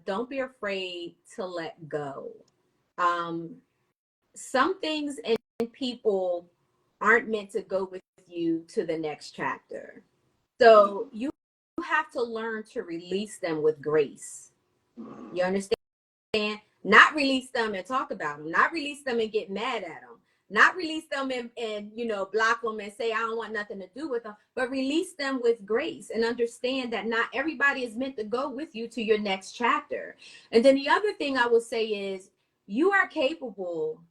don't be afraid to let go. Some things and people aren't meant to go with you to the next chapter. So you have to learn to release them with grace. You understand? Not release them and talk about them, not release them and get mad at them, not release them and block them and say I don't want nothing to do with them, but release them with grace and understand that not everybody is meant to go with you to your next chapter. And then the other thing I will say is you are capable.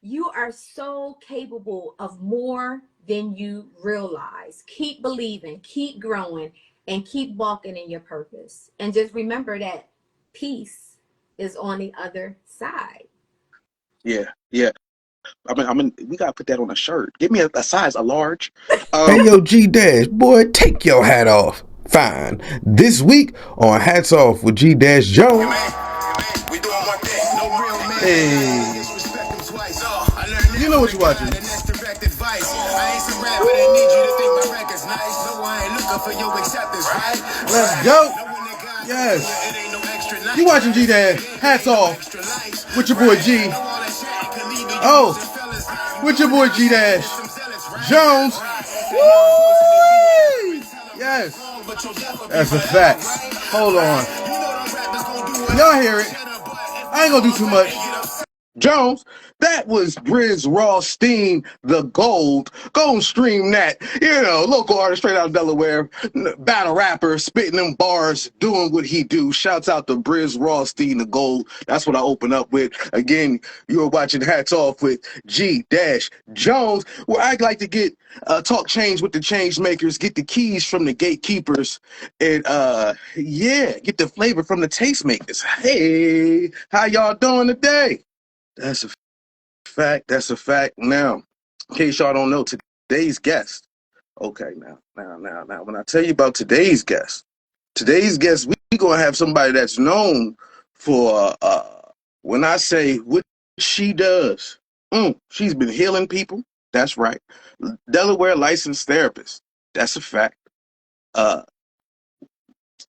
You are so capable of more than you realize. Keep believing, keep growing, and keep walking in your purpose. And just remember that peace is on the other side. Yeah. We gotta put that on a shirt. Give me a size, a large. Hey yo, G Dash, boy, take your hat off. Fine. This week on Hats Off with G Dash Jones. Hey. You know what you're watching. Let's go. Yes. You watching G Dash? Hats Off with your boy G. Oh, with your boy G Dash Jones. Woo! Yes. That's a fact. Hold on. Y'all hear it. I ain't gonna do too much. Jones, that was Briz Rawstein, the Gold. Go and stream that. Local artist straight out of Delaware, battle rapper, spitting them bars, doing what he do. Shouts out to Briz Rawstein, the Gold. That's what I open up with. Again, you're watching Hats Off with G Jones, where I like to get talk change with the change makers, get the keys from the gatekeepers, and get the flavor from the tastemakers. Hey, how y'all doing today? That's a fact. That's a fact. Now, in case y'all don't know, today's guest. Okay, now, when I tell you about today's guest, we gonna have somebody that's known for when I say what she does. She's been healing people. That's right. Delaware licensed therapist. That's a fact.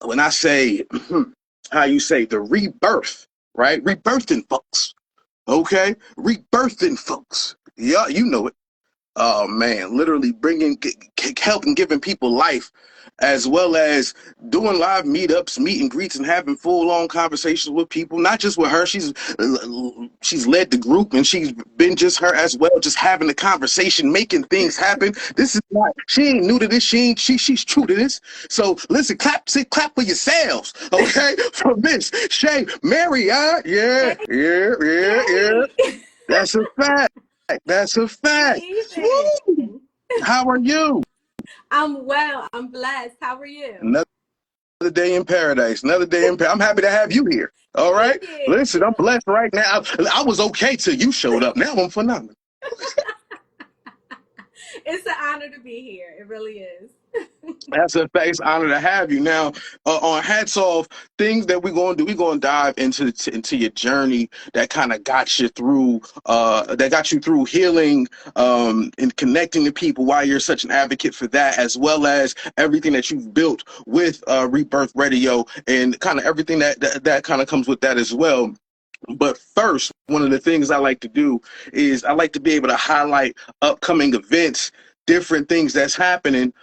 When I say how you say the rebirth, right? Rebirthing folks. Okay, rebirthing folks. Yeah, you know it. Oh man, literally helping, giving people life, as well as doing live meetups, meet and greets, and having full-on conversations with people. Not just with her. She's led the group, and she's been just her as well, just having the conversation, making things happen. This is not. She ain't new to this. She's true to this. So listen, clap for yourselves, okay? For Miss Shea Marriott. Yeah. That's a fact. That's a fact. Woo! How are you? I'm well. I'm blessed. How are you? Another day in paradise. I'm happy to have you here. All right? Listen, I'm blessed right now. I was okay till you showed up. Now I'm phenomenal. It's an honor to be here. It really is. That's a fact. It's an honor to have you. Now, on Hats Off, things that we're going to do, we're going to dive into your journey that kind of got you through healing and connecting to people, why you're such an advocate for that, as well as everything that you've built with Rebirth Radio and kind of everything that kind of comes with that as well. But first, one of the things I like to do is I like to be able to highlight upcoming events, different things that's happening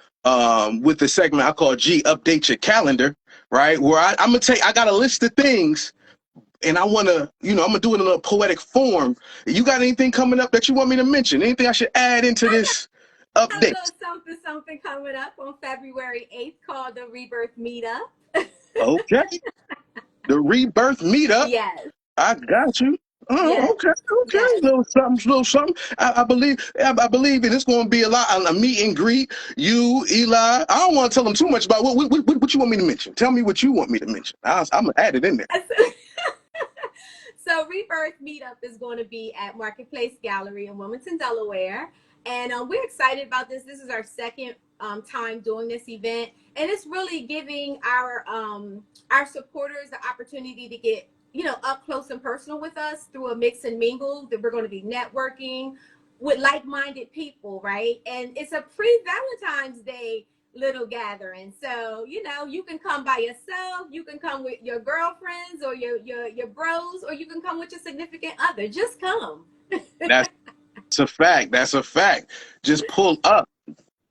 with the segment I call G Update Your Calendar, right? Where I'm going to I got a list of things and I want to, I'm going to do it in a poetic form. You got anything coming up that you want me to mention? Anything I should add into this update? A little something coming up on February 8th called the Rebirth Meetup. Okay. The Rebirth Meetup. Yes. I got you. Oh, yes. Okay. Yes. Little something. I believe it's going to be a meet and greet. You, Eli. I don't want to tell them too much about what you want me to mention. Tell me what you want me to mention. I'm going to add it in there. So Rebirth Meetup is going to be at Marketplace Gallery in Wilmington, Delaware. And we're excited about this. This is our second time doing this event. And it's really giving our supporters the opportunity to get up close and personal with us through a mix and mingle. That we're going to be networking with like-minded people, right? And it's a pre-Valentine's Day little gathering. So, you know, you can come by yourself, you can come with your girlfriends or your bros, or you can come with your significant other. Just come. That's a fact. That's a fact. Just pull up.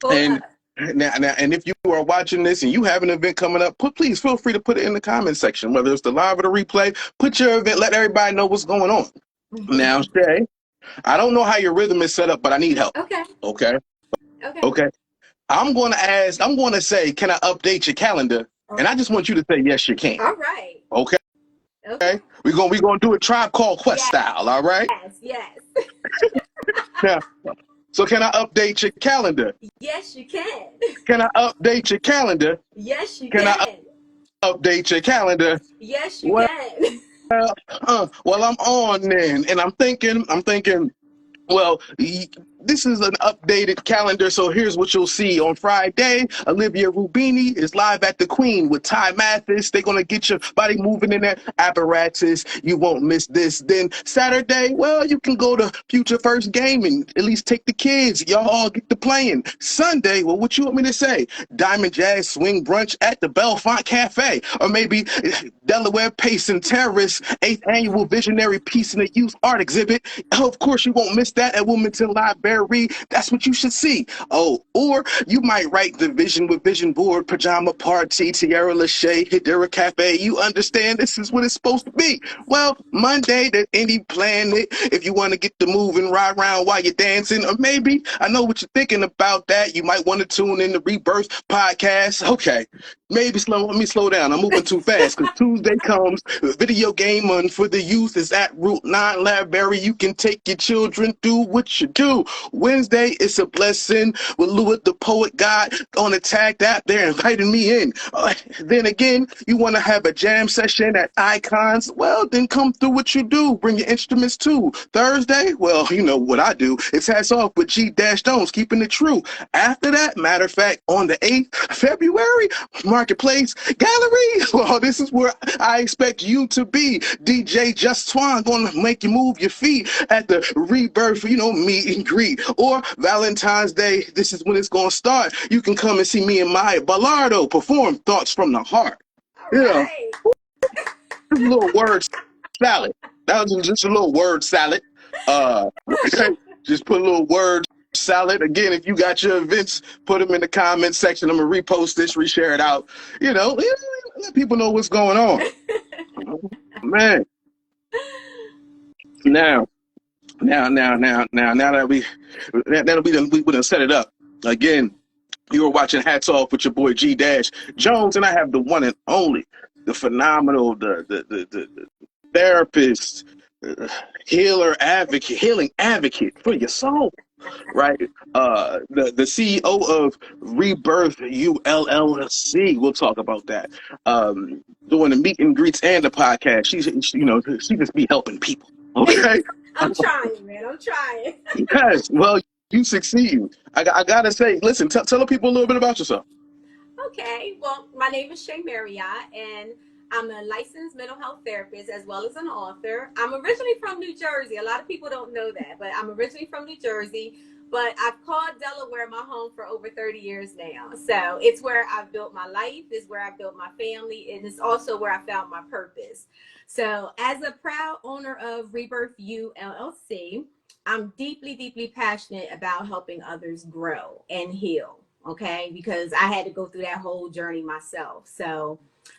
Pull And up. now, and if you are watching this and you have an event coming up, please feel free to put it in the comment section, whether it's the live or the replay. Put your event, let everybody know what's going on. Now, Shay, I don't know how your rhythm is set up, but I need help. Okay. Okay. I'm going to say, can I update your calendar? And I just want you to say, yes, you can. All right. Okay. We're going to do a Tribe Called Quest style. All right. Yes. Now, so can I update your calendar? Yes, you can. Can I update your calendar? Yes, you Can can. I update your calendar? Yes, you can. Well, I'm on then, and I'm thinking, well, this is an updated calendar, so here's what you'll see. On Friday, Olivia Rubini is live at the Queen with Ty Mathis. They're going to get your body moving in that apparatus. You won't miss this. Then Saturday, well, you can go to Future First Game and at least take the kids. Y'all all get to playing. Sunday, well, what you want me to say? Diamond Jazz Swing Brunch at the Belfont Cafe. Or maybe Delaware Pace and Terris 8th Annual Visionary Peace in the Youth Art Exhibit. Of course, you won't miss that at Wilmington Library. That's what you should see. Oh, or you might write the Vision with Vision Board, Pajama Party, Tierra Lachey, Hidera Cafe. You understand this is what it's supposed to be. Well, Monday, the IndiePlanet, if you want to get the move and ride around while you're dancing. Or maybe, I know what you're thinking about that. You might want to tune in the Rebirth podcast. Okay, maybe let me slow down. I'm moving too fast because Tuesday comes. Video game on for the youth is at Route 9 Library. You can take your children through what you do. Wednesday, it's a blessing with Louis the Poet God on the tag that they're inviting me in. Then again, you want to have a jam session at Icons? Well, then come through what you do. Bring your instruments too. Thursday, well, you know what I do. It's hats off with G-Jones, keeping it true. After that, matter of fact, on the 8th February, Marketplace Gallery. Well, this is where I expect you to be. DJ Just Twan gonna make you move your feet at the Rebirth, meet and greet. Or Valentine's Day, this is when it's gonna start. You can come and see me and Maya Ballardo perform Thoughts from the Heart. All right. Just a little word salad. That was just a little word salad. Just put a little word salad. Again, if you got your events, put them in the comment section. I'm gonna repost this, reshare it out. Let people know what's going on. Man. Now that we done set it up. Again, you were watching Hats Off with your boy G-Jones, and I have the one and only, the phenomenal, the therapist, healing advocate for your soul, right? The CEO of Rebirth ULLC. We'll talk about that. Doing the meet and greets and the podcast. She just be helping people. Okay. I'm trying, man. I'm trying. Yes. Well, you succeed. I gotta say, listen. Tell the people a little bit about yourself. Okay. Well, my name is Shea Marriott, and I'm a licensed mental health therapist as well as an author. I'm originally from New Jersey. A lot of people don't know that, but I'm originally from New Jersey. But I've called Delaware my home for over 30 years now. So it's where I've built my life, it's where I built my family, and it's also where I found my purpose. So as a proud owner of Rebirth U LLC, I'm deeply, deeply passionate about helping others grow and heal, okay? Because I had to go through that whole journey myself. So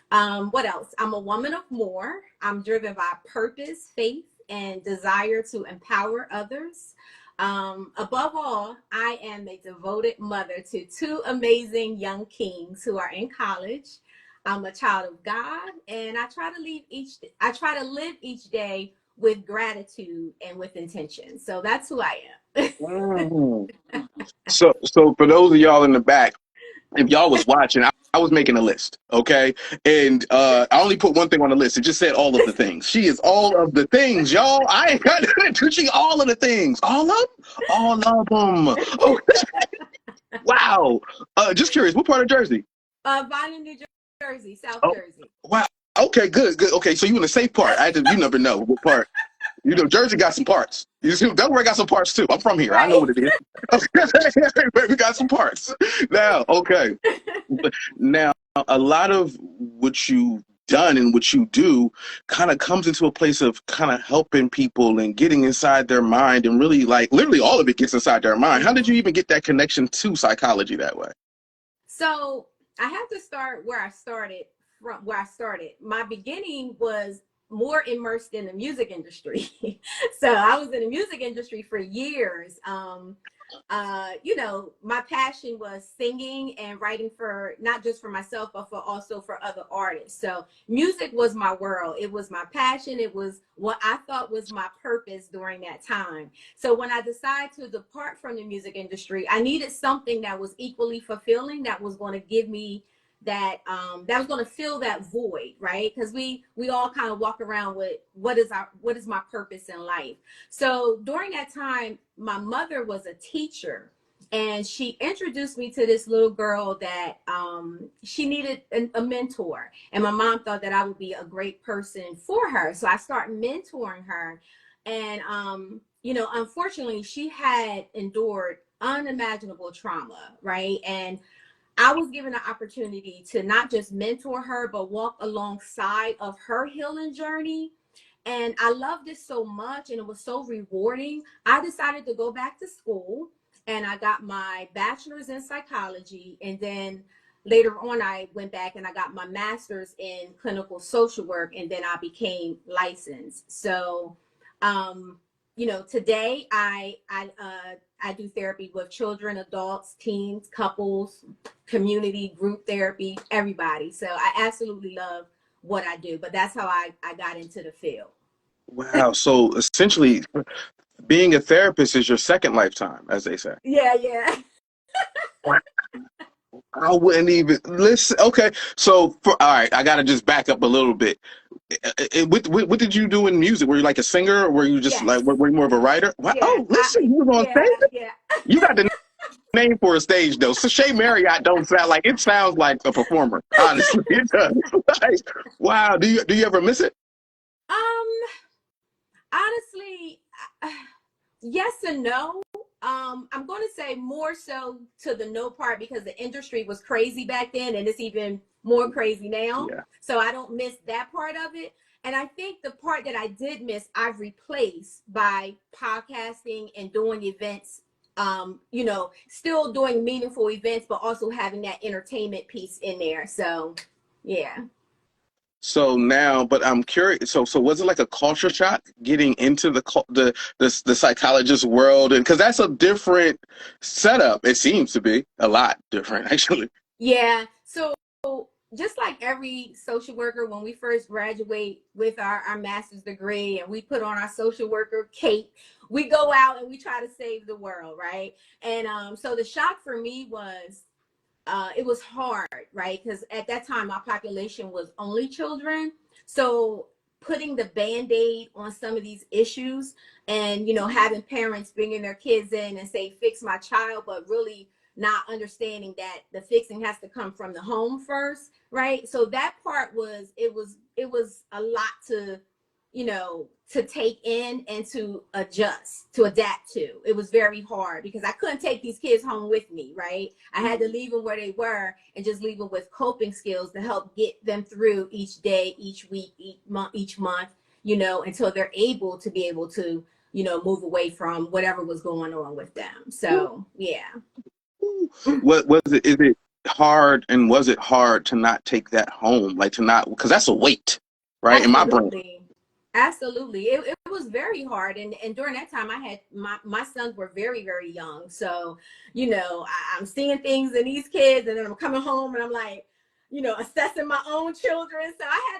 what else? I'm a woman of more. I'm driven by purpose, faith, and desire to empower others. Above all, I am a devoted mother to two amazing young kings who are in college. I'm a child of God, and I try to live each day with gratitude and with intention. So that's who I am. So for those of y'all in the back, if y'all was watching, I was making a list, okay? And I only put one thing on the list. It just said all of the things. She is all of the things, y'all. I ain't got to she all of the things. All of them. Oh, wow. Just curious, what part of Jersey? Violin, New Jersey, South Jersey. Wow. Okay, good. Okay, so you in the safe part. You never know what part. You know, Jersey got some parts. You see, Delaware got some parts too. I'm from here. I know Right. what it is. We got some parts. Now, okay. Now, a lot of what you've done and what you do kind of comes into a place of kind of helping people and getting inside their mind and really like literally all of it gets inside their mind. How did you even get that connection to psychology that way? So I have to start where I started from where I started. My beginning was more immersed in the music industry. So I was in the music industry for years. You know, my passion was singing and writing for not just for myself, but for also for other artists. So music was my world. It was my passion. It was what I thought was my purpose during that time. So when I decided to depart from the music industry, I needed something that was equally fulfilling, that was going to give me that was going to fill that void, right? Because we all kind of walk around with what is my purpose in life. So during that time, my mother was a teacher, and she introduced me to this little girl that she needed a mentor, and my mom thought that I would be a great person for her. So I started mentoring her, and you know, unfortunately, she had endured unimaginable trauma, right? And I was given an opportunity to not just mentor her, but walk alongside of her healing journey. And I loved it so much, and it was so rewarding. I decided to go back to school, and I got my bachelor's in psychology. And then later on, I went back and I got my master's in clinical social work, and then I became licensed. So, you know, today I do therapy with children, adults, teens, couples, community, group therapy, everybody. So I absolutely love what I do, but that's how I got into the field. Wow. So essentially, being a therapist is your second lifetime, as they say. Yeah, yeah. I wouldn't even listen. Okay, so all right, I gotta just back up a little bit. What did you do in music? Were you like a singer, or were you just Yes. like were you more of a writer? Wow. Yeah. Oh, listen, you was on stage. Yeah. You got the name for a stage though. So Shea Marriott don't sound like it sounds like a performer. Honestly, it does. Like, wow. Do you ever miss it? Honestly, yes and no. I'm going to say more so to the no part, because the industry was crazy back then, and it's even more crazy now. Yeah. So I don't miss that part of it. And I think the part that I did miss, I've replaced by podcasting and doing events. You know, still doing meaningful events, but also having that entertainment piece in there. So, yeah. So now, but I'm curious. So was it like a culture shock getting into the psychologist world, and because that's a different setup. It seems to be a lot different, actually. Yeah. So just like every social worker, when we first graduate with our master's degree and we put on our social worker cape, we go out and we try to save the world, right? And so the shock for me was it was hard, right? Because at that time, my population was only children. So putting the band-aid on some of these issues, and, you know, having parents bringing their kids in and say, fix my child, but really not understanding that the fixing has to come from the home first, right? So that part was, it was a lot to, you know, to take in and to adjust, to adapt to. It was very hard because I couldn't take these kids home with me, right? I had to leave them where they were and just leave them with coping skills to help get them through each day, each week, each month, you know, until they're able to, you know, move away from whatever was going on with them. So, yeah. What was it? Is it hard, and was it hard to not take that home, like to not, because that's a weight, right? In my brain. Absolutely. It was very hard. And during that time, I had my sons were very, very young. So, you know, I'm seeing things in these kids, and then I'm coming home and I'm like, you know, assessing my own children. So I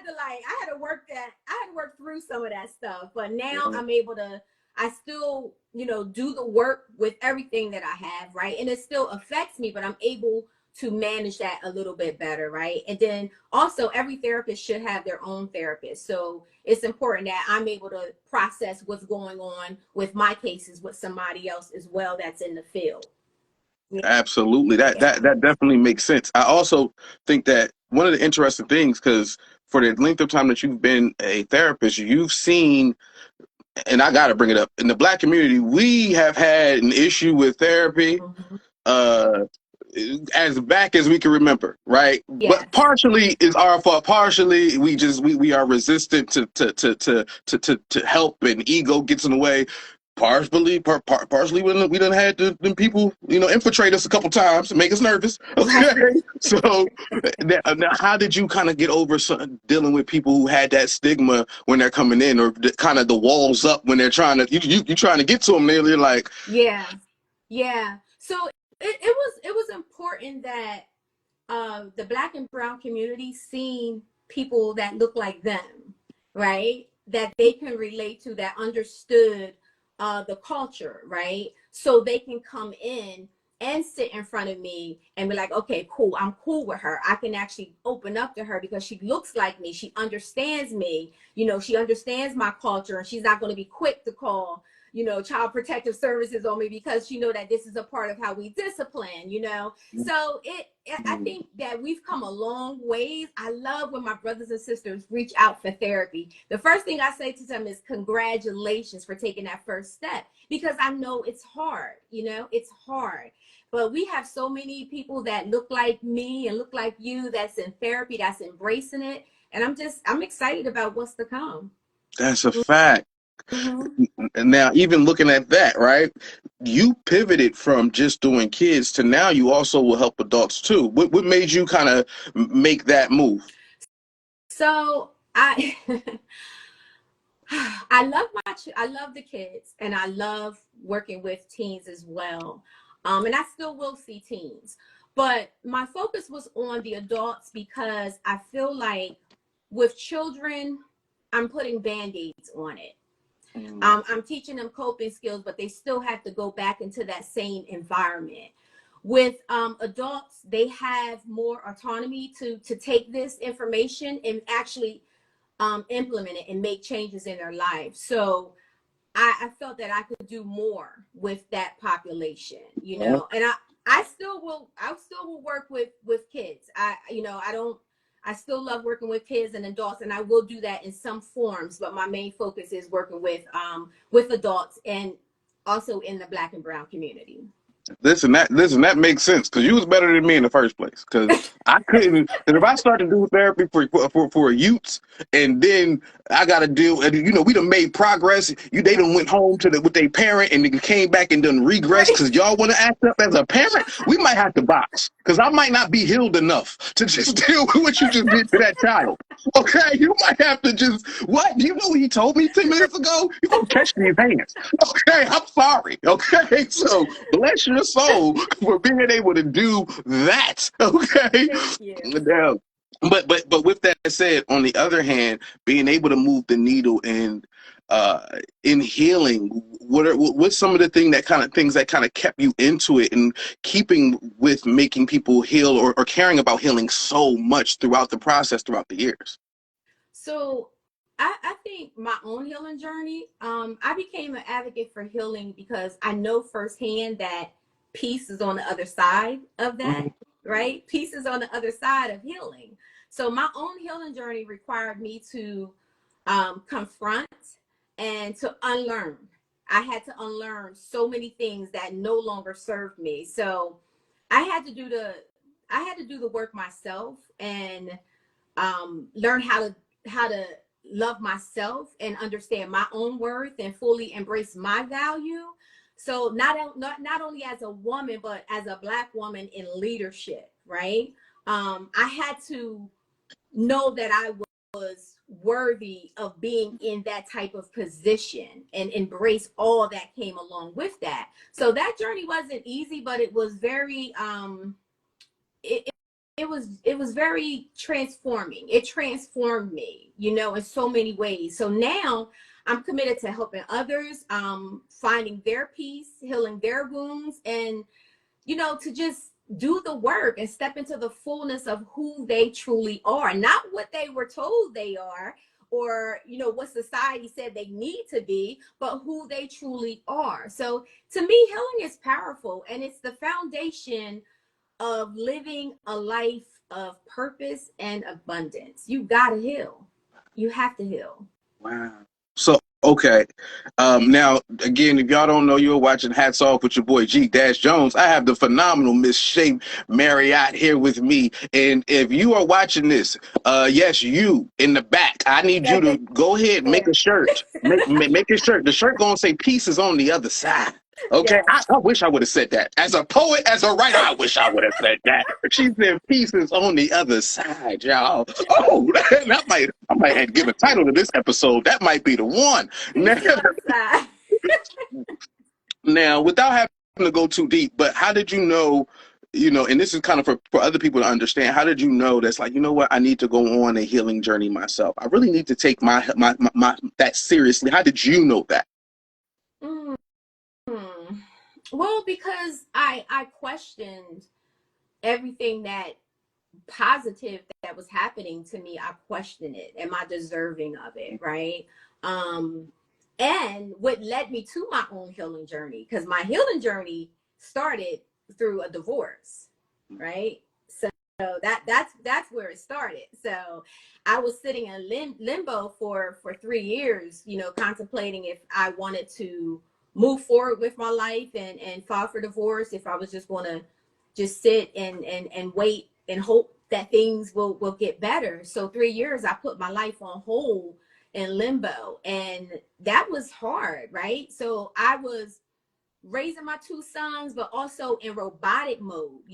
had to work through some of that stuff. But now I'm able to, I still, you know, do the work with everything that I have, right? And it still affects me, but I'm able to manage that a little bit better, right? And then also every therapist should have their own therapist. So it's important that I'm able to process what's going on with my cases with somebody else as well that's in the field. Yeah. Absolutely. That definitely makes sense. I also think that one of the interesting things, because for the length of time that you've been a therapist, you've seen and I got to bring it up, in the Black community, we have had an issue with therapy as back as we can remember, right? Yes. But partially is our fault. Partially, we are resistant to help, and ego gets in the way. Partially, we done had them people, infiltrate us a couple times and make us nervous. Okay, so now, how did you kind of get over dealing with people who had that stigma when they're coming in, or kind of the walls up when they're trying to you trying to get to them? They're like, yeah. So it was important that the Black and brown community seen people that look like them, right? That they can relate to, that understood the culture, right? So they can come in and sit in front of me and be like, okay, cool, I'm cool with her. I can actually open up to her because she looks like me. She understands me. She understands my culture, and she's not going to be quick to call, child protective services on me because she know that this is a part of how we discipline, So I think that we've come a long ways. I love when my brothers and sisters reach out for therapy. The first thing I say to them is congratulations for taking that first step, because I know it's hard, it's hard. But we have so many people that look like me and look like you that's in therapy, that's embracing it. And I'm excited about what's to come. that's a fact. Mm-hmm. Now, even looking at that, right? You pivoted from just doing kids to now you also will help adults too. What made you kind of make that move? So I I love the kids, and I love working with teens as well. And I still will see teens, but my focus was on the adults because I feel like with children, I'm putting band-aids on it. I'm teaching them coping skills, but they still have to go back into that same environment. With adults, they have more autonomy to take this information and actually implement it and make changes in their lives. So I felt that I could do more with that population, and I still will work with kids. I still love working with kids and adults, and I will do that in some forms, but my main focus is working with adults, and also in the Black and brown community. Listen, that makes sense, because you was better than me in the first place. Because I couldn't. Because if I started to do therapy for youths, and then I got to deal, and we done made progress. They done went home with their parent, and then came back and done regress because y'all want to act up as a parent. We might have to box, because I might not be healed enough to just deal with what you just did to that child. Okay, you might have to just what? Do you know what he told me 10 minutes ago? You gonna catch me in hands? Okay, I'm sorry. Okay, so bless your soul for being able to do that. Okay. Thank you. Now, but with that said, on the other hand, being able to move the needle in healing, what's some of the things that kind of kept you into it and keeping with making people heal, or caring about healing so much throughout the process, throughout the years? So I think my own healing journey, I became an advocate for healing because I know firsthand that peace is on the other side of that, right? Peace is on the other side of healing. So my own healing journey required me to confront and to unlearn. I had to unlearn so many things that no longer served me. So I had to do the work myself, and learn how to love myself and understand my own worth and fully embrace my value. So not only as a woman, but as a Black woman in leadership, right? I had to know that I was worthy of being in that type of position and embrace all that came along with that. So that journey wasn't easy, but it was very it was very transforming. It transformed me, in so many ways. So now I'm committed to helping others, finding their peace, healing their wounds, and, to just do the work and step into the fullness of who they truly are, not what they were told they are, or, what society said they need to be, but who they truly are. So to me, healing is powerful, and it's the foundation of living a life of purpose and abundance. You gotta heal. You have to heal. Wow. So Okay. Now, again, if y'all don't know, you're watching Hats Off with your boy G Dash Jones. I have the phenomenal Miss Shea Marriott here with me. And if you are watching this, yes, you in the back, I need you to go ahead and make a shirt. Make a shirt. The shirt gonna say "Peace is on the other side." Okay, Yes. I wish I would have said that. As a poet, as a writer, I wish I would have said that. She said "Peace is on the other side," y'all. Oh, I might have to give a title to this episode. That might be the one. Peace is on the side. Now, without having to go too deep, but how did you know, and this is kind of for other people to understand, how did you know that's like, you know what, I need to go on a healing journey myself. I really need to take my that seriously. How did you know that? Mm. Well, because I questioned everything that positive that was happening to me. I questioned it. Am I deserving of it? Right. And what led me to my own healing journey, because my healing journey started through a divorce, right? So that's where it started. So I was sitting in limbo for 3 years, contemplating if I wanted to move forward with my life and file for divorce, if I was just going to just sit and wait and hope that things will get better. So 3 years I put my life on hold in limbo, and that was hard, right? So I was raising my two sons, but also in robotic mode,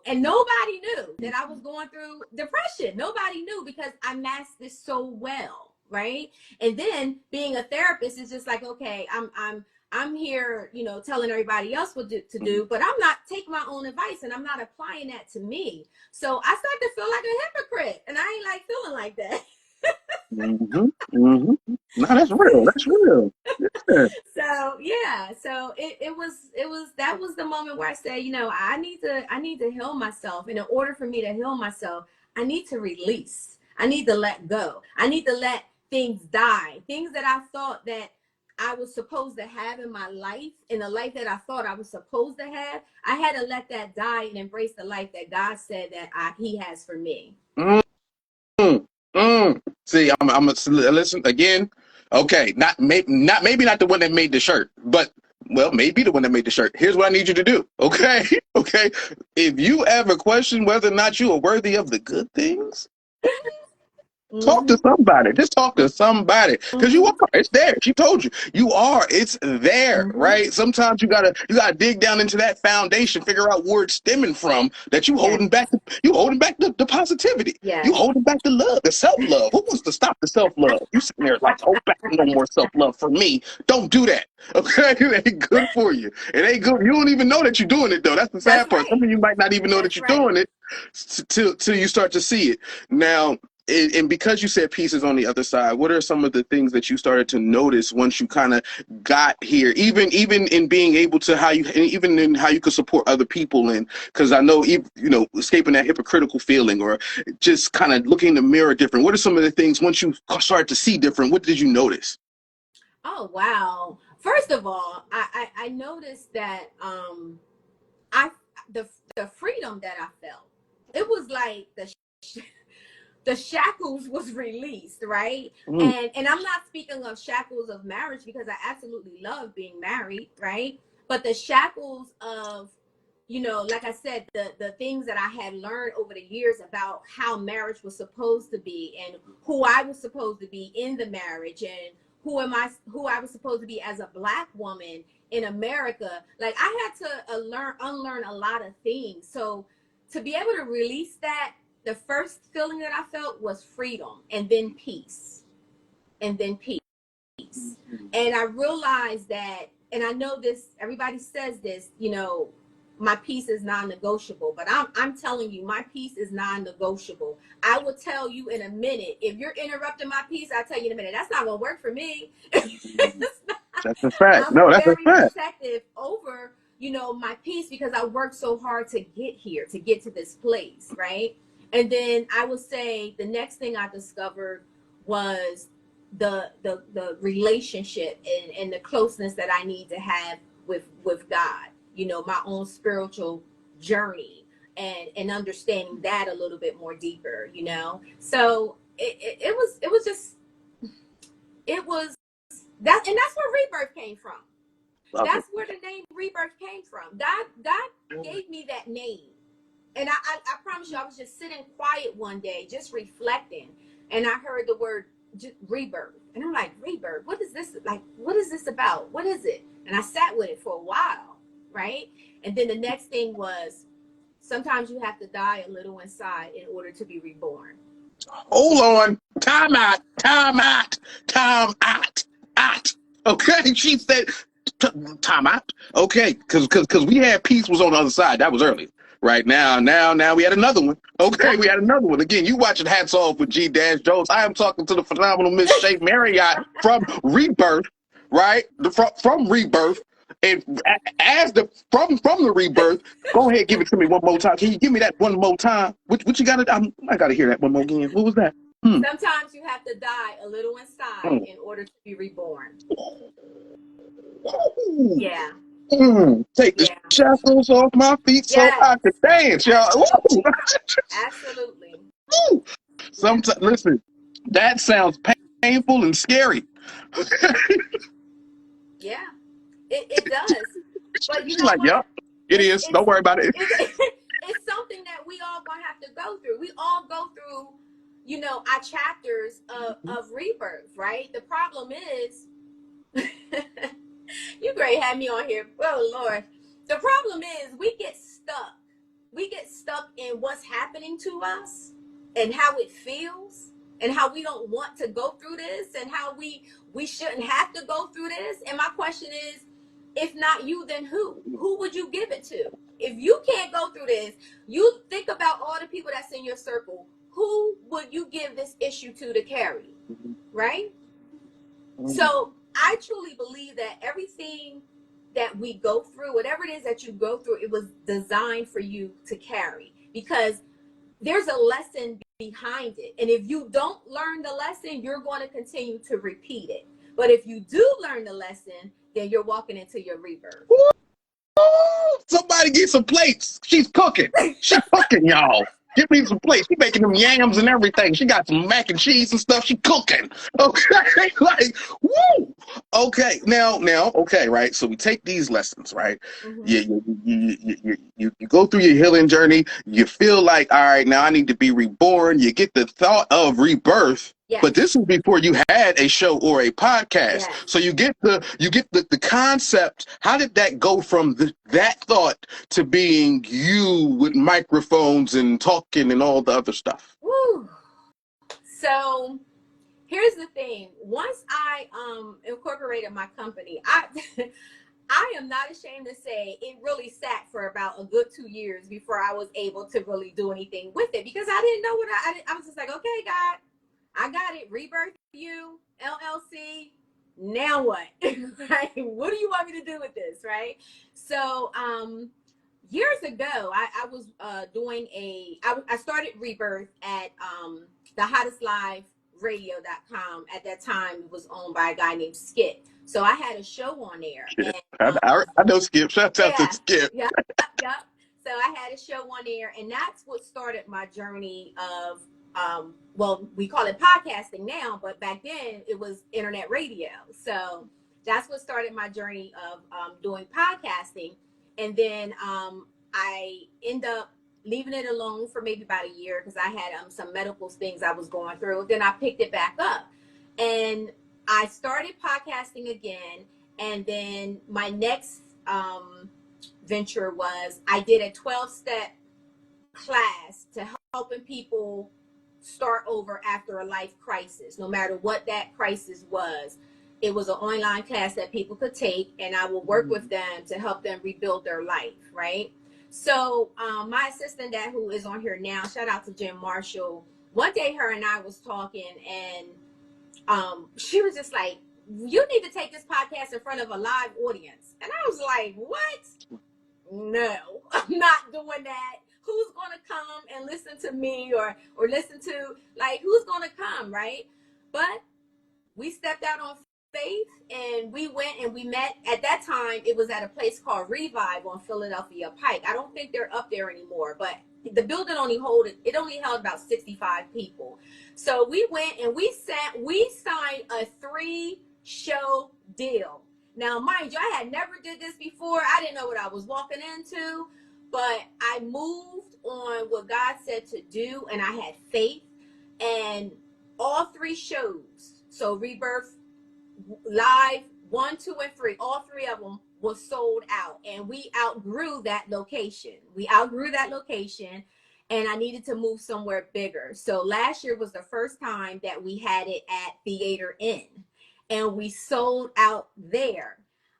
and nobody knew that I was going through depression. Nobody knew because I masked this so well, right? And then being a therapist is just like, okay, I'm here, telling everybody else what to do, but I'm not taking my own advice and I'm not applying that to me. So I started to feel like a hypocrite, and I ain't like feeling like that. No, that's real. That's real. Yeah. So yeah, so it was that was the moment where I said, I need to heal myself. And in order for me to heal myself, I need to release. I need to let go. I need to let things die. Things that I thought that I was supposed to have in my life, in the life that I thought I was supposed to have, I had to let that die and embrace the life that God said that He has for me. Mm, See, I'm a listen again. Okay, maybe not the one that made the shirt, but well, maybe the one that made the shirt. Here's what I need you to do. Okay, okay. If you ever question whether or not you are worthy of the good things, talk to Mm-hmm. somebody. Just talk to somebody, because you Mm-hmm. are. It's there. She told you. You are. It's there, Mm-hmm. right? Sometimes you gotta dig down into that foundation, figure out where it's stemming from. That you Yes. holding back. You holding back the positivity. You Yes. holding back the love, the self love. Who wants to stop the self love? You sitting there like, hold back, no more self love for me. Don't do that. Okay, it ain't good for you. It ain't good. You don't even know that you're doing it though. That's the That's sad part. right. Some of you might not even know that That's you're right. doing it till you start to see it. Now, and because you said pieces on the other side, what are some of the things that you started to notice once you kind of got here, even in being able to even in how you could support other people? And because I know, escaping that hypocritical feeling or just kind of looking in the mirror different, what are some of the things once you started to see different, what did you notice? Oh wow. First of all, I noticed that I the freedom that I felt. It was like the shackles was released, right? Mm, And I'm not speaking of shackles of marriage, because I absolutely love being married, right? But the shackles of, like I said, the things that I had learned over the years about how marriage was supposed to be, and who I was supposed to be in the marriage, and who I was supposed to be as a Black woman in America. Like, I had to unlearn a lot of things. So to be able to release that, the first feeling that I felt was freedom, and then peace, and then peace. And I realized that, and I know this, everybody says this, my peace is non-negotiable, but I'm telling you, my peace is non-negotiable. I will tell you in a minute. If you're interrupting my peace, I'll tell you in a minute. That's not gonna work for me. that's a fact. I'm No, that's a very fact. protective over, my peace, because I worked so hard to get here, to get to this place, right? And then I would say the next thing I discovered was the relationship and the closeness that I need to have with God, my own spiritual journey, and understanding that a little bit more deeper. So it was just, it was that's where Rebirth came from. Okay. That's where the name Rebirth came from. God gave me that name. And I promise you, I was just sitting quiet one day, just reflecting, and I heard the word rebirth. And I'm like, rebirth? What is this? Like, what is this about? What is it? And I sat with it for a while, right? And then the next thing was, sometimes you have to die a little inside in order to be reborn. Hold on. Time out. Okay, she said time out. Okay, because we had peace was on the other side. That was early. Right now we had another one. Okay, we had another one. Again, you watching Hats Off with G Dash Jones. I am talking to the phenomenal Miss Shea Marriott from Rebirth, right? From Rebirth. And as from the Rebirth, go ahead, give it to me one more time. Can you give me that one more time? What you got to? I got to hear that one more again. What was that? Sometimes you have to die a little inside in order to be reborn. Yeah. Take the shackles off my feet so I can dance, y'all. Absolutely. Sometimes, listen, that sounds painful and scary. Yeah, it does. But you know like, what? Yep, it is. Don't worry about it. It's something that we all gonna have to go through. We all go through, our chapters of rebirth, right? The problem is, you great had me on here. Oh Lord. The problem is we get stuck. We get stuck in what's happening to us and how it feels and how we don't want to go through this and how we shouldn't have to go through this. And my question is, if not you, then who? Who would you give it to? If you can't go through this, you think about all the people that's in your circle. Who would you give this issue to carry? Right? So I truly believe that everything that we go through, whatever it is that you go through, it was designed for you to carry, because there's a lesson behind it. And if you don't learn the lesson, you're going to continue to repeat it. But if you do learn the lesson, then you're walking into your rebirth. Somebody get some plates. She's cooking. She's cooking, y'all. Give me some plates. She's making them yams and everything. She got some mac and cheese and stuff. She cooking. Okay, like, woo. Okay, now, okay, right? So we take these lessons, right? You go through your healing journey. You feel like, all right, now I need to be reborn. You get the thought of rebirth. Yes. But this is before you had a show or a podcast. Yes. So you get the concept. How did that go from that thought to being you with microphones and talking and all the other stuff? Woo. So here's the thing. Once I incorporated my company, I am not ashamed to say it really sat for about a good 2 years before I was able to really do anything with it, because I didn't know what I was just like, okay, God, I got it. Rebirth You, LLC. Now what? Right? What do you want me to do with this? Right? So, years ago, I was doing I started Rebirth at the hottest live radio.com. At that time, it was owned by a guy named Skip. So I had a show on there. And, I know Skip. Shout out to Skip. Yep. So I had a show on there, and that's what started my journey of well, we call it podcasting now, but back then it was internet radio. So that's what started my journey of doing podcasting. And then I end up leaving it alone for maybe about a year because I had some medical things I was going through. Then I picked it back up and I started podcasting again. And then my next venture was I did a 12-step class to helping people start over after a life crisis, no matter what that crisis was. It was an online class that people could take, and I will work with them to help them rebuild their life, right? So my assistant who is on here now, shout out to Jim Marshall, one day her and I was talking, and she was just like, you need to take this podcast in front of a live audience. And I was like, what? No, I'm not doing that. Who's going to come and listen to me or listen to, like, who's going to come, right? But we stepped out on faith and we went and we met. At that time, it was at a place called Revive on Philadelphia Pike. I don't think they're up there anymore, but the building only held about 65 people. So we went and we signed a 3 show deal. Now, mind you, I had never did this before. I didn't know what I was walking into, but I moved on what God said to do, and I had faith. And all 3 shows, so Rebirth, Live 1, 2, and 3, all 3 of them was sold out, and we outgrew that location. And I needed to move somewhere bigger. So last year was the first time that we had it at Theater Inn, and we sold out there.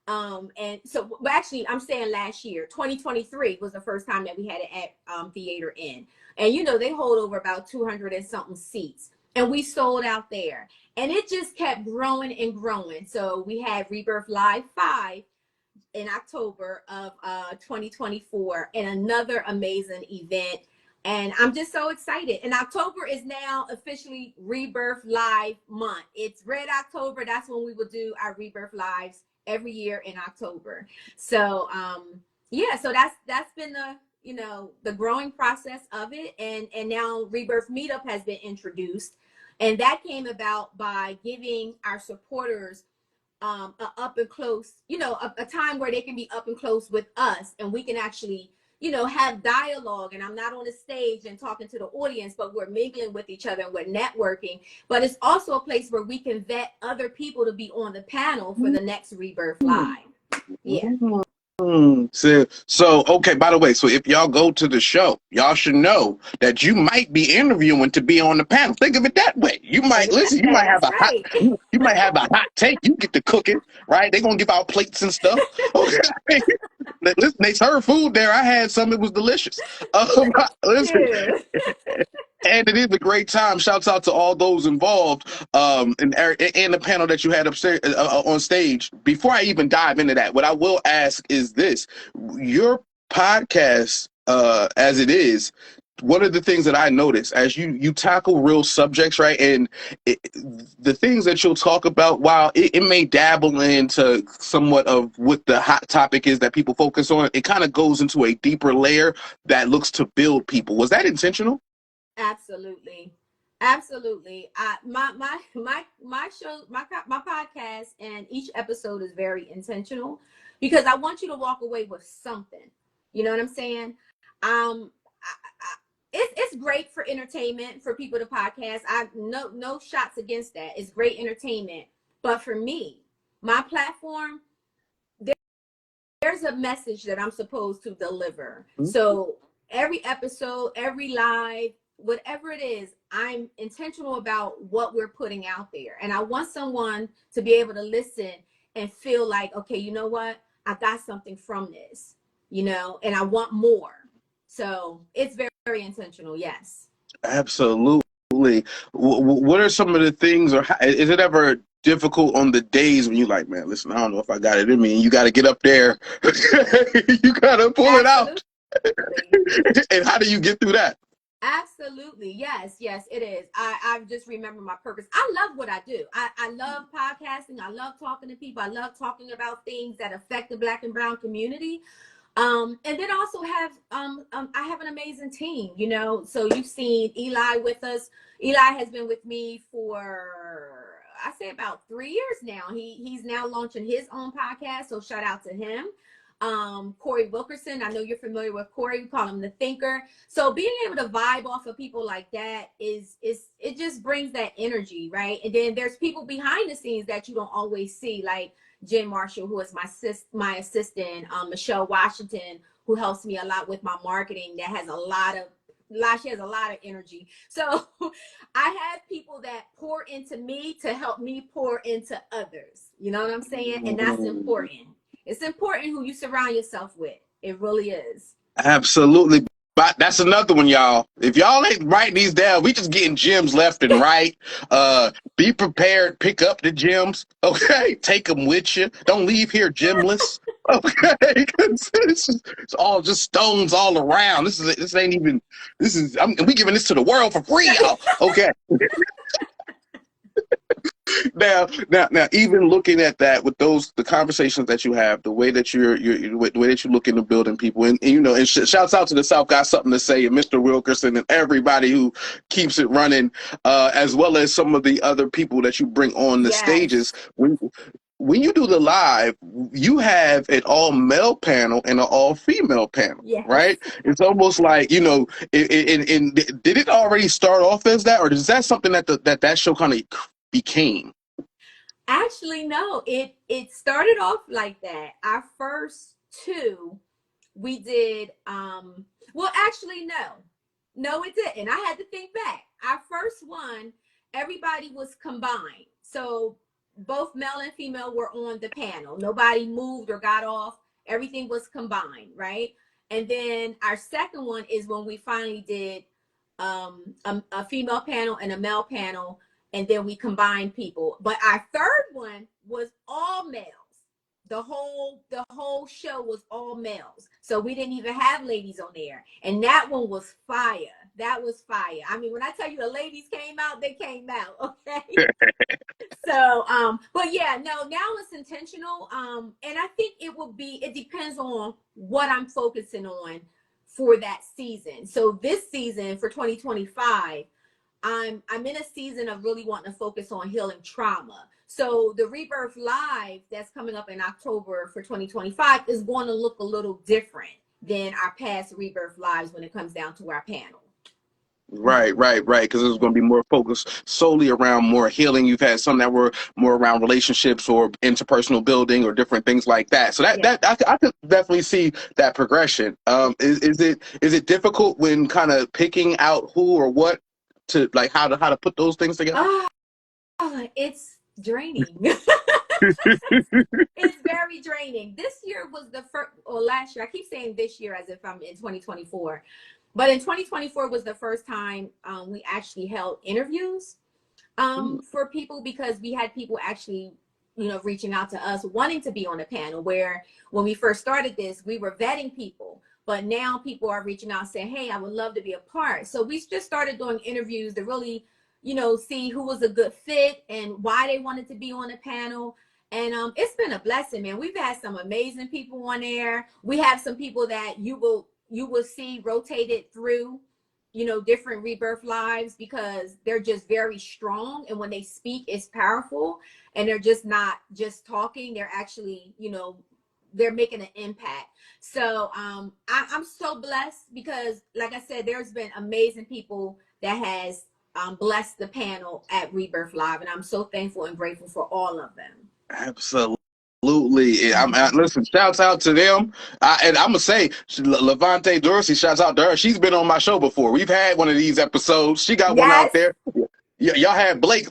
And so, but actually, I'm saying last year, 2023 was the first time that we had it at Theater Inn. And you know, they hold over about 200 and something seats, and we sold out there. And it just kept growing and growing. So we had Rebirth Live 5 in October of 2024, and another amazing event. And I'm just so excited. And October is now officially Rebirth Live month. It's Red October. That's when we will do our Rebirth Lives every year in October. So yeah, so that's been the growing process of it. And now Rebirth Meetup has been introduced. And that came about by giving our supporters a up and close, a time where they can be up and close with us, and we can actually, have dialogue. And I'm not on the stage and talking to the audience, but we're mingling with each other and we're networking. But it's also a place where we can vet other people to be on the panel for the next Rebirth Live. Yeah. So okay, by the way, so if y'all go to the show, y'all should know that you might be interviewing to be on the panel. Think of it that way. You might listen, you might have you might have a hot take. You get to cooking, right? They're gonna give out plates and stuff. Okay. Listen, they serve food there. I had some, it was delicious. Listen. And it is a great time. Shouts out to all those involved in the panel that you had upstairs on stage. Before I even dive into that, what I will ask is this: your podcast, as it is, one of the things that I notice as you tackle real subjects, right? And the things that you'll talk about, while it may dabble into somewhat of what the hot topic is that people focus on, it kind of goes into a deeper layer that looks to build people. Was that intentional? Absolutely. My show, my podcast, and each episode is very intentional because I want you to walk away with something. You know what I'm saying? It's great for entertainment for people to podcast. I no shots against that. It's great entertainment, but for me, my platform, there's a message that I'm supposed to deliver. Mm-hmm. So every episode, every live, whatever it is, I'm intentional about what we're putting out there. And I want someone to be able to listen and feel like, okay, you know what? I got something from this, and I want more. So it's very, very intentional. Yes. Absolutely. What are some of the things, or is it ever difficult on the days when you're like, man, listen, I don't know if I got it in me, and you got to get up there, you got to pull it out. And how do you get through that? Absolutely. Yes, it is. I just remember my purpose. I love what I do. I love podcasting. I love talking to people. I love talking about things that affect the Black and Brown community. And then also have I have an amazing team, so you've seen Eli with us. Eli has been with me for, I say, about 3 years now. He's now launching his own podcast, so shout out to him. Corey Wilkerson, I know you're familiar with Corey. We call him the Thinker. So being able to vibe off of people like that is it just brings that energy, right? And then there's people behind the scenes that you don't always see, like Jen Marshall, who is my assistant, Michelle Washington, who helps me a lot with my marketing, that has she has a lot of energy. So I have people that pour into me to help me pour into others. You know what I'm saying? And that's important. It's important who you surround yourself with. It really is. Absolutely. But that's another one, y'all. If y'all ain't writing these down, we just getting gems left and right. Be prepared. Pick up the gems. Okay? Take them with you. Don't leave here gemless. Okay? It's all just stones all around. We giving this to the world for free, y'all. Okay? Now, even looking at that with the conversations that you have, the way that the way that you look into building people, and shouts out to the South Got Something to Say, and Mr. Wilkerson, and everybody who keeps it running, as well as some of the other people that you bring on the stages. When you do the live, you have an all male panel and an all female panel, right? It's almost like, did it already start off as that, or is that something that show kind of became? Actually, no, it started off like that. Our first two, we did, well, actually, no, it didn't. I had to think back. Our first one, everybody was combined. So both male and female were on the panel. Nobody moved or got off. Everything was combined, right? And then our second one is when we finally did a female panel and a male panel, and then we combined people. But our third one was all males. The whole show was all males. So we didn't even have ladies on there. And that one was fire. That was fire. I mean, when I tell you the ladies came out, they came out, okay? So, but yeah, no, now it's intentional. And I think it depends on what I'm focusing on for that season. So this season for 2025, I'm in a season of really wanting to focus on healing trauma. So the Rebirth Live that's coming up in October for 2025 is going to look a little different than our past Rebirth Lives when it comes down to our panel. Right. Because it's going to be more focused solely around more healing. You've had some that were more around relationships or interpersonal building or different things like that. So that I could definitely see that progression. Is it difficult when kind of picking out who or what to, like, how to put those things together? It's draining. It's very draining. This year was the first, or last year. I keep saying this year as if I'm in 2024. But in 2024 was the first time we actually held interviews for people, because we had people actually, reaching out to us wanting to be on a panel, where when we first started this, we were vetting people. But now people are reaching out saying, hey, I would love to be a part. So we just started doing interviews to really, see who was a good fit and why they wanted to be on the panel. And it's been a blessing, man. We've had some amazing people on there. We have some people that you will see rotated through, different Rebirth Lives, because they're just very strong. And when they speak, it's powerful. And they're just not just talking. They're actually, they're making an impact. So I'm so blessed because, like I said, there's been amazing people that has blessed the panel at Rebirth Live. And I'm so thankful and grateful for all of them. Absolutely. Listen, shouts out to them. And I'm going to say, Levante Dorsey, shouts out to her. She's been on my show before. We've had one of these episodes. She got one out there. Y'all had Blake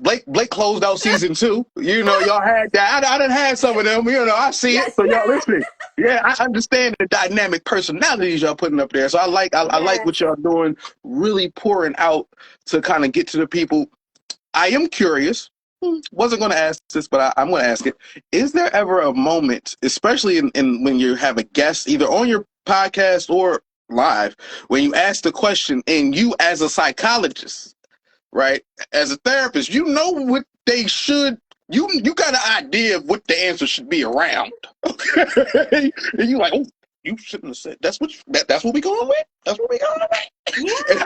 closed out season 2. Y'all had that. I done had some of them. I see it. So y'all listen. Yeah, I understand the dynamic personalities y'all putting up there. So I like what y'all doing, really pouring out to kind of get to the people. I am curious. Wasn't going to ask this, but I'm going to ask it. Is there ever a moment, especially in when you have a guest, either on your podcast or live, when you ask the question and you, as a psychologist, right, as a therapist, what they should, you got an idea of what the answer should be around. And you like, oh, you shouldn't have said that's what we going with. That's what we going with. Yeah. And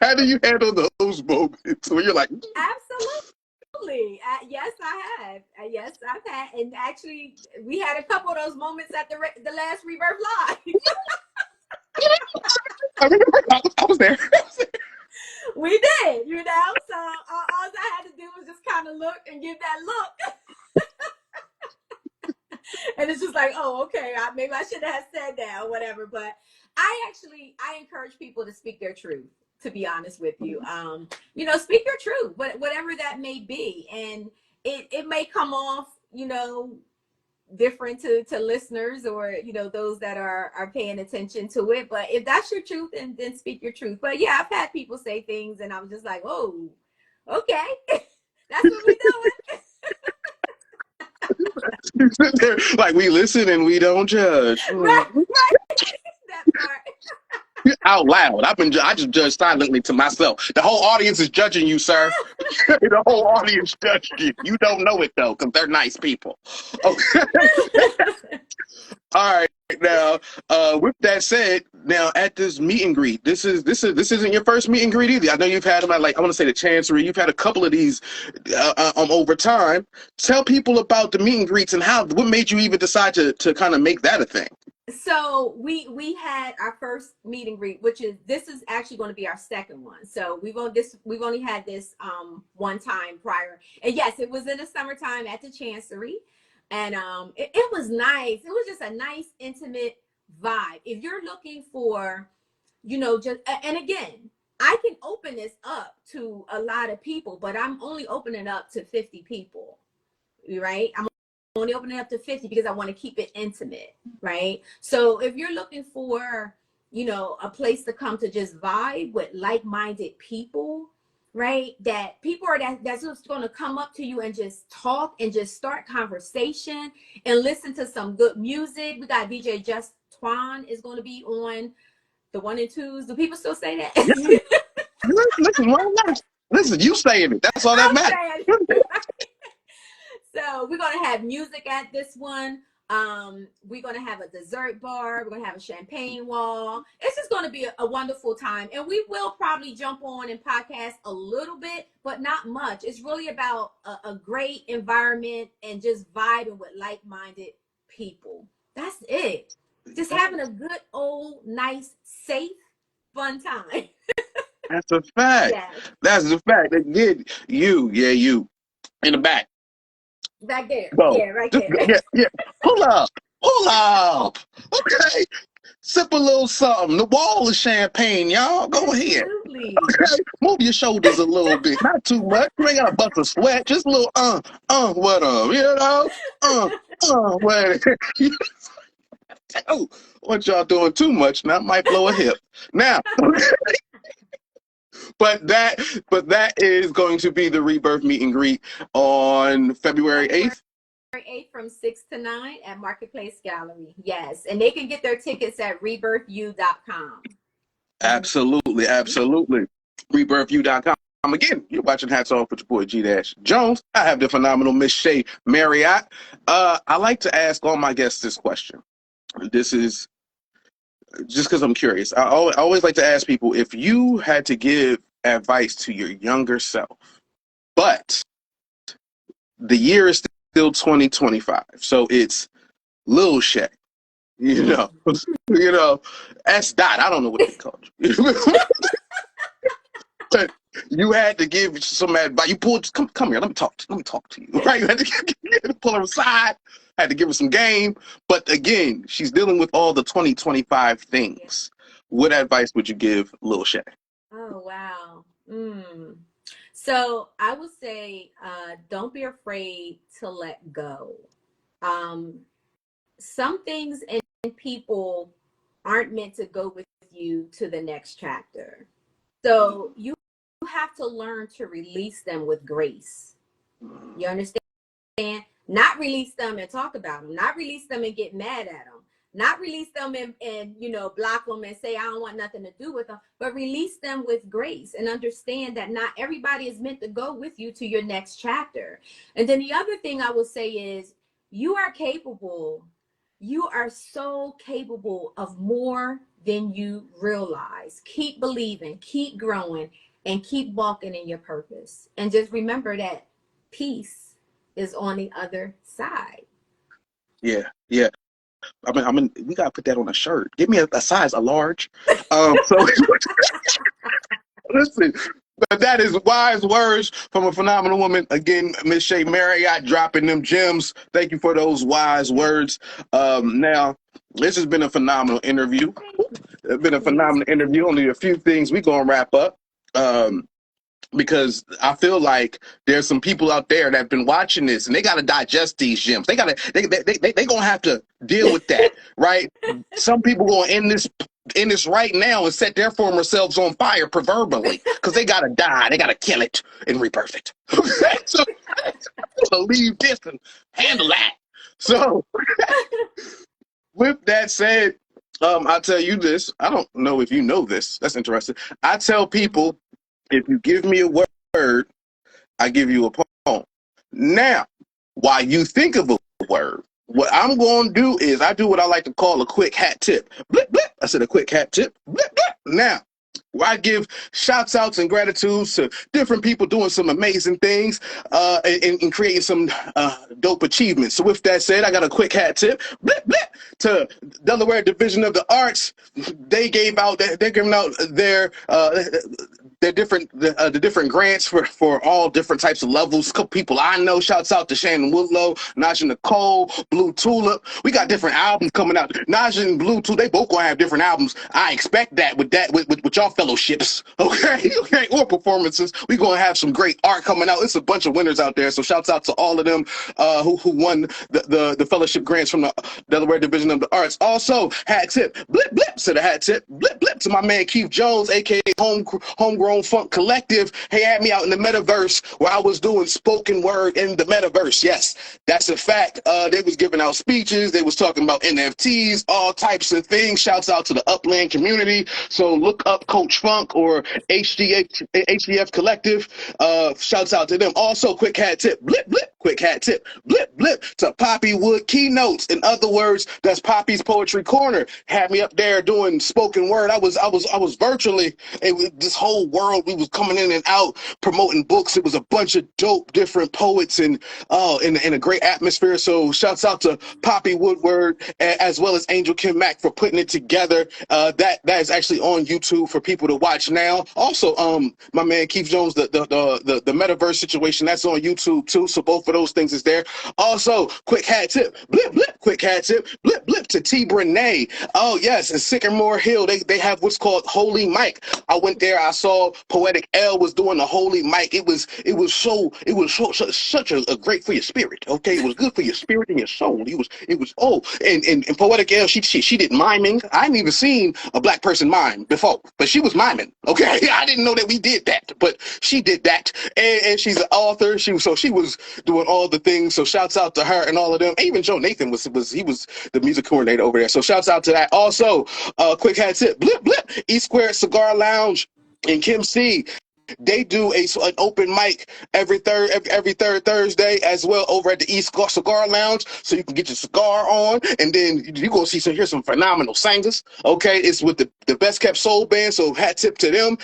how do you handle those moments where you're like, absolutely. Yes, I have. Yes, I've had. And actually, we had a couple of those moments at the last Rebirth Live. I was there. We did, So all I had to do was just kind of look and give that look. And it's just like, oh, okay, maybe I should have said that or whatever. But I encourage people to speak their truth, to be honest with you. Speak your truth, whatever that may be. And it may come off, different to listeners or, those that are paying attention to it. But if that's your truth, then speak your truth. But yeah, I've had people say things and I'm just like, oh, okay. That's what we're doing. Like, we listen and we don't judge. Right. That part. Out loud. I just judge silently to myself. The whole audience is judging you, sir. The whole audience judged you. You don't know it though, because they're nice people. Okay. All right. Now, with that said, now at this meet and greet, this isn't your first meet and greet either. I know you've had them at, like, I want to say the Chancery. You've had a couple of these over time. Tell people about the meet and greets and what made you even decide to kind of make that a thing. So we had our first meet and greet, this is actually going to be our second one. So we've only had this one time prior, and yes, it was in the summertime at the Chancery, and it was nice. It was just a nice intimate vibe. If you're looking for, just, and again, I can open this up to a lot of people, but I'm only opening up to 50 people, right? I'm only opening up to 50 because I want to keep it intimate, right? So if you're looking for, a place to come to just vibe with like-minded people, right? That people that's just going to come up to you and just talk and just start conversation and listen to some good music. We got DJ Just Twan is going to be on the 1 and 2s. Do people still say that? Yeah. Listen, you saying it. That's all that matters. So we're going to have music at this one. We're going to have a dessert bar. We're going to have a champagne wall. It's just going to be a wonderful time. And we will probably jump on and podcast a little bit, but not much. It's really about a great environment and just vibing with like-minded people. That's it. Just having a good, old, nice, safe, fun time. That's a fact. Yes. That's a fact. Again, you in the back. Back there. Go. Yeah, right there. Yeah. Pull up. Okay. Sip a little something. The wall is champagne, y'all. Go ahead. Absolutely. Okay. Move your shoulders a little bit. Not too much. You ain't got a bust of sweat. Just a little what what. Oh, what y'all doing too much now might blow a hip. Now, but that is going to be the Rebirth meet and greet on February 8th. From 6 to 9 at Marketplace Gallery. Yes. And they can get their tickets at rebirthu.com. Absolutely. Rebirthu.com. Again, you're watching Hats Off with your boy G-Jones. I have the phenomenal Miss Shea Marriott. I like to ask all my guests this question. This is just because I'm curious. I always like to ask people, if you had to give advice to your younger self, but the year is still 2025, so it's Lil Shea, S. Dot. I don't know what they called you. But you had to give some advice. You pulled, come here, let me talk to you. Right? You had to pull her aside, had to give her some game. But again, she's dealing with all the 2025 things. What advice would you give Lil Shea? Oh, wow. So I would say, don't be afraid to let go. Some things and people aren't meant to go with you to the next chapter. So you have to learn to release them with grace. You understand? Not release them and talk about them. Not release them and get mad at them. Not release them and block them and say, I don't want nothing to do with them. But release them with grace and understand that not everybody is meant to go with you to your next chapter. And then the other thing I will say is, you are capable. You are so capable of more than you realize. Keep believing, keep growing, and keep walking in your purpose. And just remember that peace is on the other side. Yeah. I mean, we gotta put that on a shirt. Give me a size, a large. So listen, but that is wise words from a phenomenal woman. Again, Miss Shea Marriott dropping them gems. Thank you for those wise words. Now, this has been a phenomenal interview. It's been a phenomenal interview. Only a few things we gonna wrap up. Because I feel like there's some people out there that have been watching this and they got to digest these gems. They gonna have to deal with that, right? Some people gonna end this right now and set their former selves on fire, proverbially, because they gotta die. They gotta kill it and rebirth it. So leave this and handle that. So with that said, I'll tell you this. I don't know if you know this. That's interesting. I tell people, if you give me a word I give you a poem. Now, while you think of a word, what I'm going to do is I do what I like to call a quick hat tip. Blip, blip. I said a quick hat tip. Blip, blip. Now, where I give shouts outs and gratitudes to different people doing some amazing things and creating some dope achievements. So with that said, I got a quick hat tip. Blip, blip. To Delaware Division of the Arts. They're giving out their the different grants for all different types of levels. A couple people I know. Shouts out to Shannon, Woodloe, Naja Nicole, Blue Tulip. We got different albums coming out. Naja and Blue Tulip, they both gonna have different albums. I expect that with y'all fellowships, okay, or performances. We gonna have some great art coming out. It's a bunch of winners out there. So shouts out to all of them who won the fellowship grants from the Delaware Division of the Arts. Also, hat tip, blip blip to the hat tip, blip blip to my man Keith Jones, aka Homegrown Funk Collective. He had me out in the metaverse where I was doing spoken word in the metaverse. Yes, that's a fact. They was giving out speeches. They was talking about NFTs, all types of things. Shouts out to the Upland community. So look up Coach Funk or HDF Collective. Shouts out to them. Also, quick hat tip, blip blip. Quick hat tip, blip blip to Poppy Wood Keynotes. In other words, that's Poppy's Poetry Corner. Had me up there doing spoken word. I was virtually. This whole world, we was coming in and out promoting books. It was a bunch of dope different poets and in a great atmosphere. So shouts out to Poppy Woodward as well as Angel Kim Mack for putting it together. That is actually on YouTube for people to watch now. Also, my man Keith Jones, the metaverse situation, that's on YouTube too. So both of those things is there. Also, quick hat tip, blip blip, quick hat tip, blip blip to T Brene. Oh yes, in Sycamore Hill, they have what's called Holy Mic. I went there. I saw Poetic L was doing the Holy Mic. It was such a great for your spirit. Okay, it was good for your spirit and your soul. And Poetic L, she did miming. I hadn't even seen a black person mime before, but she was miming. Okay, I didn't know that we did that, but she did that, and she's an author. She was doing all the things. So shouts out to her and all of them. Even Joe Nathan was the music coordinator over there. So shouts out to that. Also, quick hat tip, blip blip, E Squared Cigar Lounge in Kim C. They do an open mic every third Thursday as well over at the East Cigar Lounge, so you can get your cigar on, and then you're gonna hear some phenomenal singers. Okay, it's with the best kept soul band, so hat tip to them.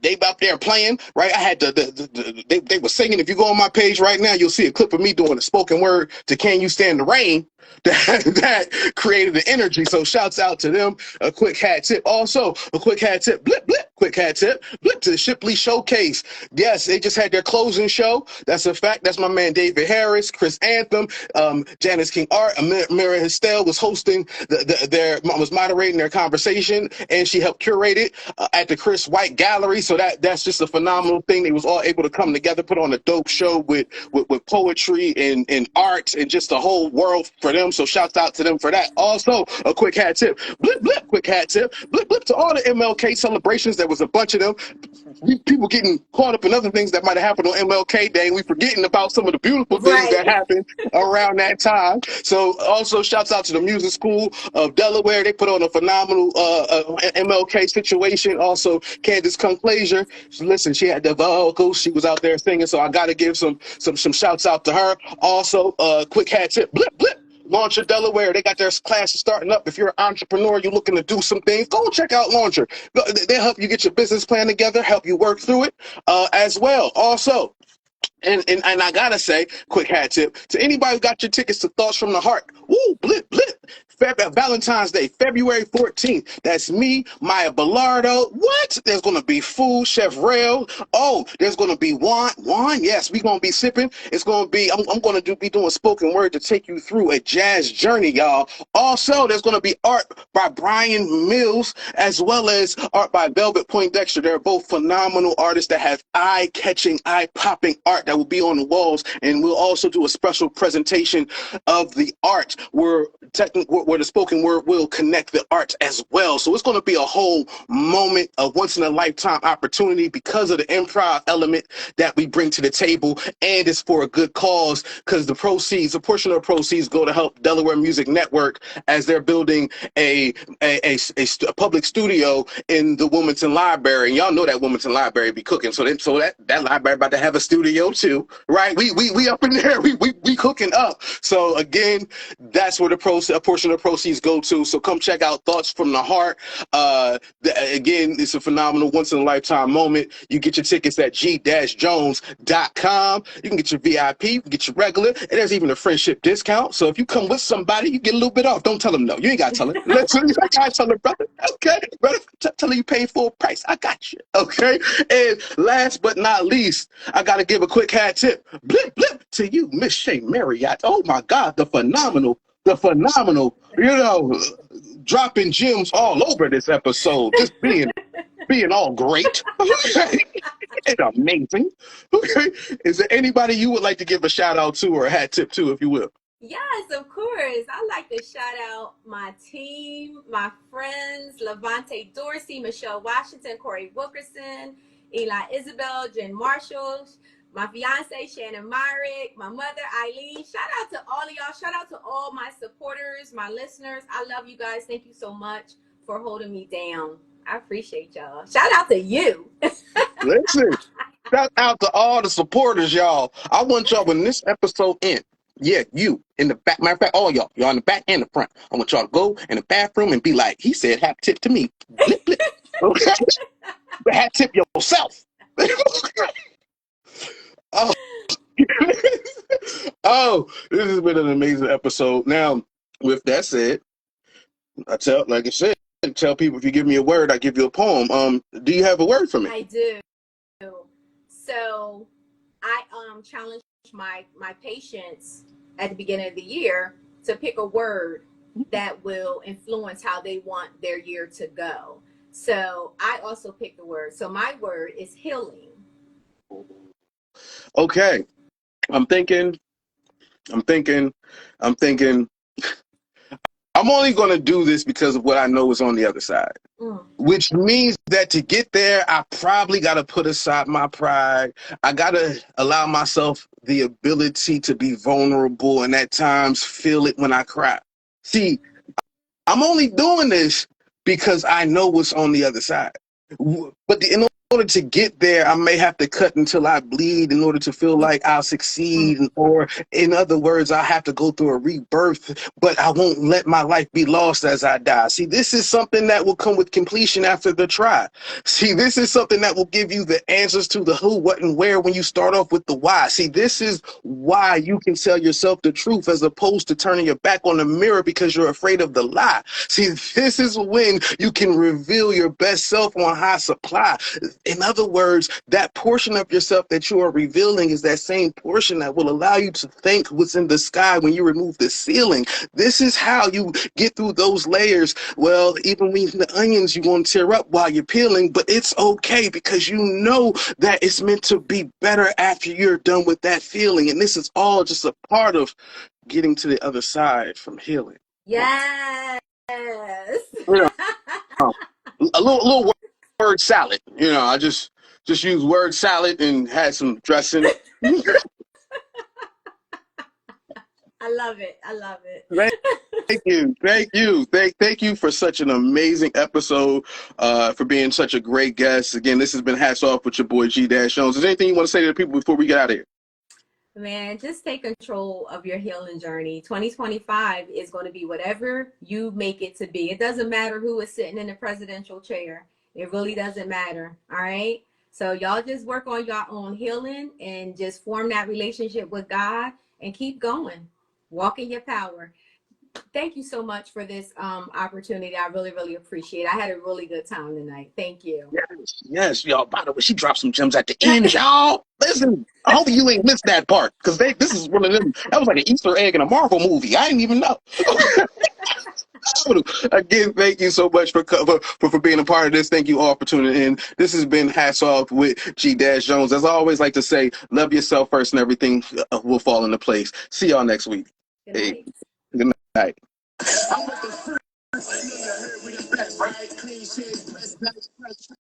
They out there playing, right? I had they were singing. If you go on my page right now, you'll see a clip of me doing a spoken word to "Can You Stand the Rain." That created the energy. So shouts out to them. A quick hat tip. Also, a quick hat tip. Blip blip. Quick hat tip. Blip to the Shipley Showcase. Yes, they just had their closing show. That's a fact. That's my man David Harris, Chris Anthem, Janice King Art, Mary Estelle was hosting was moderating their conversation, and she helped curate it at the Chris White Gallery. So that's just a phenomenal thing. They was all able to come together, put on a dope show with poetry and art and just the whole world for them. So shouts out to them for that. Also, a quick hat tip. Blip blip. Quick hat tip. Blip blip to all the MLK celebrations. There was a bunch of them. People getting caught up in other things that might have happened on MLK Day, and we forgetting about some of the beautiful things that happened around that time. So also shouts out to the Music School of Delaware. They put on a phenomenal MLK situation. Also, Candace Conclasion. Listen, she had the vocals. She was out there singing, so I got to give some shouts out to her. Also, quick hat tip. Blip blip. Launcher Delaware, they got their classes starting up. If you're an entrepreneur, you're looking to do some things, go check out Launcher. They'll help you get your business plan together, help you work through it as well. Also, and I gotta say, quick hat tip to anybody who got your tickets to Thoughts from the Heart. Woo, blip blip. Valentine's Day, February 14th. That's me, Maya Bellardo. What? There's gonna be food, Chef Rail. Oh, there's gonna be wine. Yes, we gonna be sipping. It's gonna be. I'm gonna be doing spoken word to take you through a jazz journey, y'all. Also, there's gonna be art by Brian Mills as well as art by Velvet Poindexter. They're both phenomenal artists that have eye-catching, eye-popping art that will be on the walls, and we'll also do a special presentation of the art. We're where the spoken word will connect the arts as well. So it's going to be a whole moment, a once in a lifetime opportunity because of the improv element that we bring to the table, and it's for a good cause because the proceeds, a portion of the proceeds, go to help Delaware Music Network as they're building a public studio in the Wilmington Library. And y'all know that Wilmington Library be cooking, so that library about to have a studio too, right? We up in there, we cooking up. So again, that's where a portion of the proceeds go to. So come check out Thoughts from the Heart. Again, it's a phenomenal once in a lifetime moment. You get your tickets at g-jones.com. You can get your VIP, you can get your regular, and there's even a friendship discount. So if you come with somebody, you get a little bit off. Don't tell them no. You ain't got to tell them. Listen, you got to tell them, brother. Okay, brother, tell them you paid full price. I got you. Okay. And last but not least, I got to give a quick hat tip. Blip, blip to you, Miss Shea Marriott. Oh my God, the phenomenal, dropping gems all over this episode. Just being all great. Okay. And amazing. Okay. Is there anybody you would like to give a shout out to or a hat tip to, if you will? Yes, of course. I'd like to shout out my team, my friends, Levante Dorsey, Michelle Washington, Corey Wilkerson, Eli Isabel, Jen Marshall, my fiance, Shannon Marriott, my mother, Eileen. Shout out to all of y'all. Shout out to all my supporters, my listeners. I love you guys. Thank you so much for holding me down. I appreciate y'all. Shout out to you. Listen, shout out to all the supporters, y'all. I want y'all, when this episode ends, yeah, you in the back, matter of fact, all y'all in the back and the front, I want y'all to go in the bathroom and be like, he said hat tip to me. Blip, blip. Okay? Hat tip yourself. Oh. Oh, this has been an amazing episode. Now, with that said, tell people, if you give me a word, I give you a poem. Do you have a word for me? I do. So I challenged my patients at the beginning of the year to pick a word that will influence how they want their year to go. So I also picked a word. So my word is healing. Okay. I'm thinking I'm only going to do this because of what I know is on the other side, which means that to get there, I probably got to put aside my pride. I got to allow myself the ability to be vulnerable and at times feel it when I cry. See, I'm only doing this because I know what's on the other side. But in order to get there, I may have to cut until I bleed in order to feel like I'll succeed. Or in other words, I have to go through a rebirth, but I won't let my life be lost as I die. See, this is something that will come with completion after the try. See, this is something that will give you the answers to the who, what, and where when you start off with the why. See, this is why you can tell yourself the truth as opposed to turning your back on the mirror because you're afraid of the lie. See, this is when you can reveal your best self on high supply. In other words, that portion of yourself that you are revealing is that same portion that will allow you to think what's in the sky when you remove the ceiling. This is how you get through those layers. Well, even when the onions, you're going to tear up while you're peeling, but it's okay because you know that it's meant to be better after you're done with that feeling. And this is all just a part of getting to the other side from healing. Yes. You know, a little word salad. You know, I just used word salad and had some dressing. I love it. I love it. Thank you for such an amazing episode, for being such a great guest. Again, this has been Hats Off with your boy G-Jones. Is there anything you want to say to the people before we get out of here? Man, just take control of your healing journey. 2025 is going to be whatever you make it to be. It doesn't matter who is sitting in the presidential chair. It really doesn't matter. All right. So y'all just work on your own healing and just form that relationship with God and keep going. Walk in your power. Thank you so much for this opportunity. I really, really appreciate it. I had a really good time tonight. Thank you. Yes, y'all. By the way, she dropped some gems at the end, y'all. Listen, I hope you ain't missed that part because this is one of them. That was like an Easter egg in a Marvel movie. I didn't even know. Again, thank you so much for being a part of this. Thank you all for tuning in. This has been Hats Off with G-Jones. As I always like to say, love yourself first and everything will fall into place. See y'all next week. Good night. Hey, good night. I'm with the fruit. I know you heard we the best, right? Clean shit, best, best, fresh.